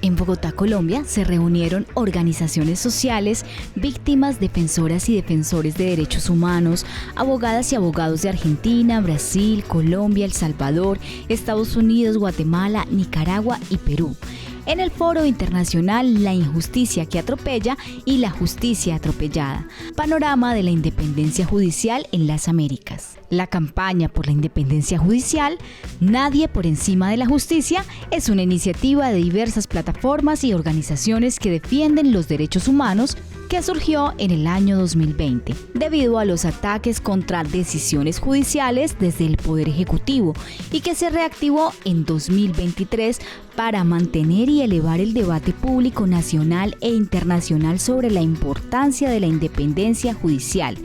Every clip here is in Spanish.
En Bogotá, Colombia, se reunieron organizaciones sociales, víctimas, defensoras y defensores de derechos humanos, abogadas y abogados de Argentina, Brasil, Colombia, El Salvador, Estados Unidos, Guatemala, Nicaragua y Perú. En el Foro Internacional La Injusticia que Atropella y la Justicia Atropellada, panorama de la independencia judicial en las Américas. La campaña por la independencia judicial, Nadie por encima de la justicia, es una iniciativa de diversas plataformas y organizaciones que defienden los derechos humanos que surgió en el año 2020, debido a los ataques contra decisiones judiciales desde el Poder Ejecutivo y que se reactivó en 2023 para mantener y elevar el debate público nacional e internacional sobre la importancia de la independencia judicial,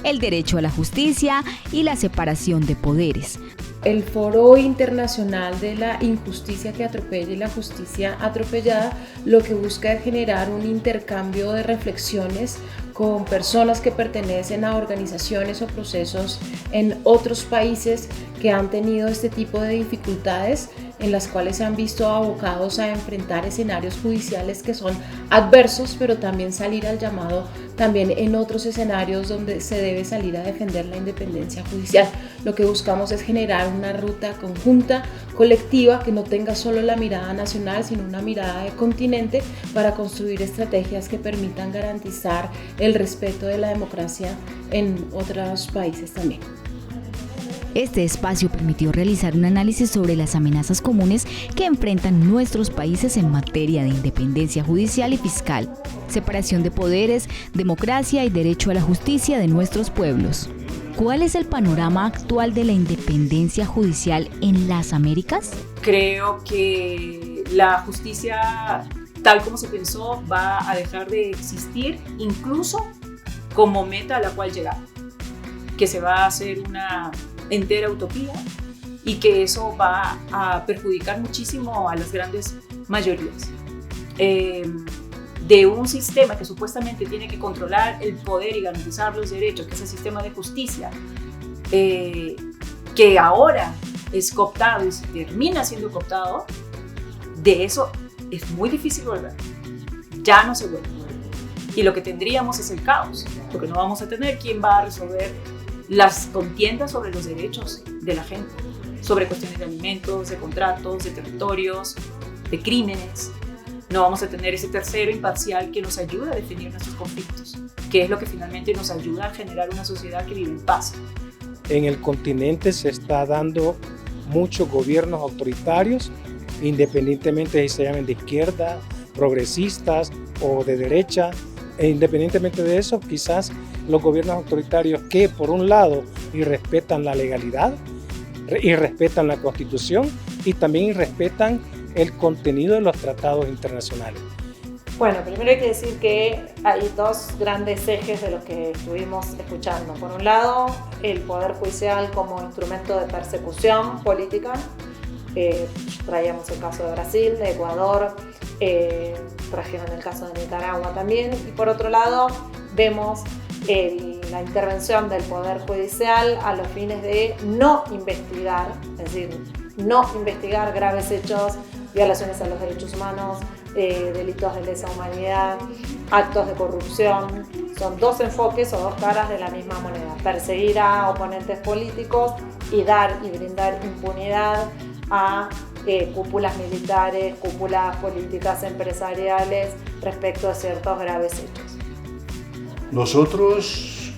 el derecho a la justicia y la separación de poderes. El Foro Internacional de la Injusticia que Atropella y la Justicia Atropellada lo que busca es generar un intercambio de reflexiones con personas que pertenecen a organizaciones o procesos en otros países que han tenido este tipo de dificultades, en las cuales se han visto abocados a enfrentar escenarios judiciales que son adversos, pero también salir al llamado también en otros escenarios donde se debe salir a defender la independencia judicial. Lo que buscamos es generar una ruta conjunta, colectiva, que no tenga solo la mirada nacional, sino una mirada de continente para construir estrategias que permitan garantizar el respeto de la democracia en otros países también. Este espacio permitió realizar un análisis sobre las amenazas comunes que enfrentan nuestros países en materia de independencia judicial y fiscal, separación de poderes, democracia y derecho a la justicia de nuestros pueblos. ¿Cuál es el panorama actual de la independencia judicial en las Américas? Creo que la justicia, tal como se pensó, va a dejar de existir, incluso como meta a la cual llegar, que se va a hacer una entera utopía y que eso va a perjudicar muchísimo a las grandes mayorías. De un sistema que supuestamente tiene que controlar el poder y garantizar los derechos, que es el sistema de justicia, que ahora es cooptado y se termina siendo cooptado, de eso es muy difícil volver. Ya no se vuelve. Y lo que tendríamos es el caos, porque no vamos a tener quién va a resolver las contiendas sobre los derechos de la gente, sobre cuestiones de alimentos, de contratos, de territorios, de crímenes. No vamos a tener ese tercero imparcial que nos ayuda a definir nuestros conflictos, que es lo que finalmente nos ayuda a generar una sociedad que vive en paz. En el continente se está dando muchos gobiernos autoritarios, independientemente de si se llamen de izquierda, progresistas o de derecha. E independientemente de eso, quizás los gobiernos autoritarios que, por un lado, irrespetan la legalidad, irrespetan la Constitución y también irrespetan el contenido de los tratados internacionales. Bueno, primero hay que decir que hay dos grandes ejes de los que estuvimos escuchando. Por un lado, el Poder Judicial como instrumento de persecución política. Traíamos el caso de Brasil, de Ecuador, trajeron el caso de Nicaragua también. Y por otro lado, vemos la intervención del Poder Judicial a los fines de no investigar, es decir, no investigar graves hechos, violaciones a los derechos humanos, delitos de lesa humanidad, actos de corrupción. Son dos enfoques o dos caras de la misma moneda: perseguir a oponentes políticos y dar y brindar impunidad a cúpulas militares, cúpulas políticas empresariales respecto a ciertos graves hechos. Nosotros,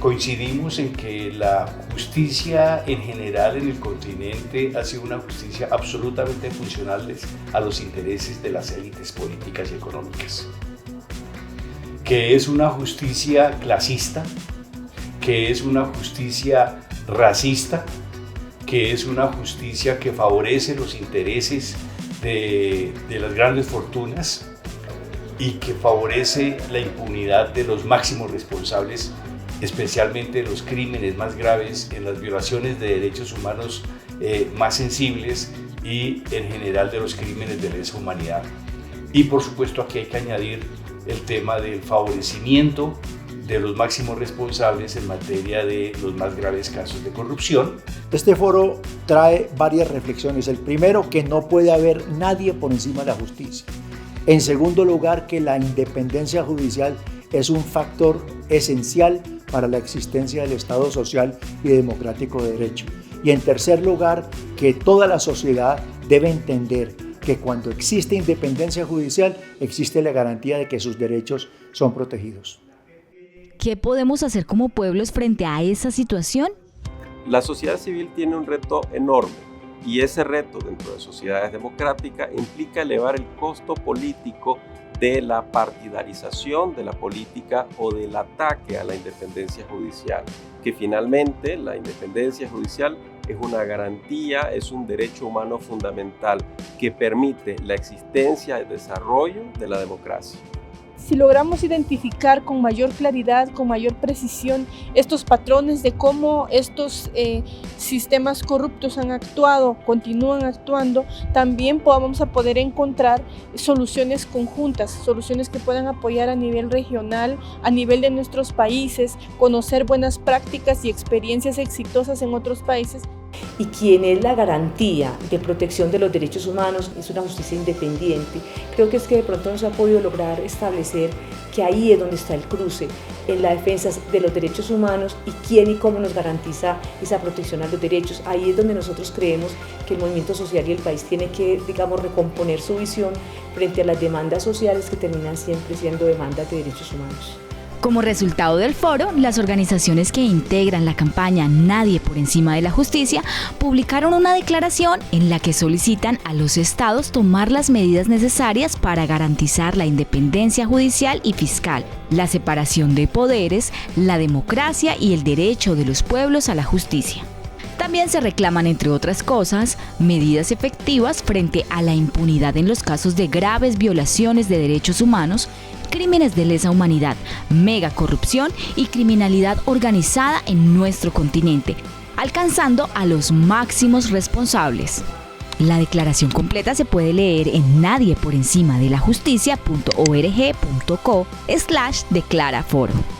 coincidimos en que la justicia en general en el continente ha sido una justicia absolutamente funcional a los intereses de las élites políticas y económicas, que es una justicia clasista, que es una justicia racista, que es una justicia que favorece los intereses de las grandes fortunas y que favorece la impunidad de los máximos responsables, especialmente los crímenes más graves, en las violaciones de derechos humanos más sensibles y en general de los crímenes de lesa humanidad. Y por supuesto aquí hay que añadir el tema del favorecimiento de los máximos responsables en materia de los más graves casos de corrupción. Este foro trae varias reflexiones. El primero, que no puede haber nadie por encima de la justicia. En segundo lugar, que la independencia judicial es un factor esencial para la existencia del Estado social y democrático de derecho. Y en tercer lugar, que toda la sociedad debe entender que cuando existe independencia judicial, existe la garantía de que sus derechos son protegidos. ¿Qué podemos hacer como pueblos frente a esa situación? La sociedad civil tiene un reto enorme y ese reto dentro de sociedades democráticas implica elevar el costo político de la partidarización de la política o del ataque a la independencia judicial, que finalmente la independencia judicial es una garantía, es un derecho humano fundamental que permite la existencia y desarrollo de la democracia. Si logramos identificar con mayor claridad, con mayor precisión estos patrones de cómo estos sistemas corruptos han actuado, continúan actuando, también vamos a poder encontrar soluciones conjuntas, soluciones que puedan apoyar a nivel regional, a nivel de nuestros países, conocer buenas prácticas y experiencias exitosas en otros países. Y quien es la garantía de protección de los derechos humanos es una justicia independiente. Creo que es que de pronto no se ha podido lograr establecer que ahí es donde está el cruce en la defensa de los derechos humanos y quién y cómo nos garantiza esa protección a los derechos. Ahí es donde nosotros creemos que el movimiento social y el país tiene que, recomponer su visión frente a las demandas sociales que terminan siempre siendo demandas de derechos humanos. Como resultado del foro, las organizaciones que integran la campaña Nadie por encima de la justicia publicaron una declaración en la que solicitan a los estados tomar las medidas necesarias para garantizar la independencia judicial y fiscal, la separación de poderes, la democracia y el derecho de los pueblos a la justicia. También se reclaman, entre otras cosas, medidas efectivas frente a la impunidad en los casos de graves violaciones de derechos humanos, crímenes de lesa humanidad, megacorrupción y criminalidad organizada en nuestro continente, alcanzando a los máximos responsables. La declaración completa se puede leer en nadieporencimadelajusticia.org.co/declaraforo.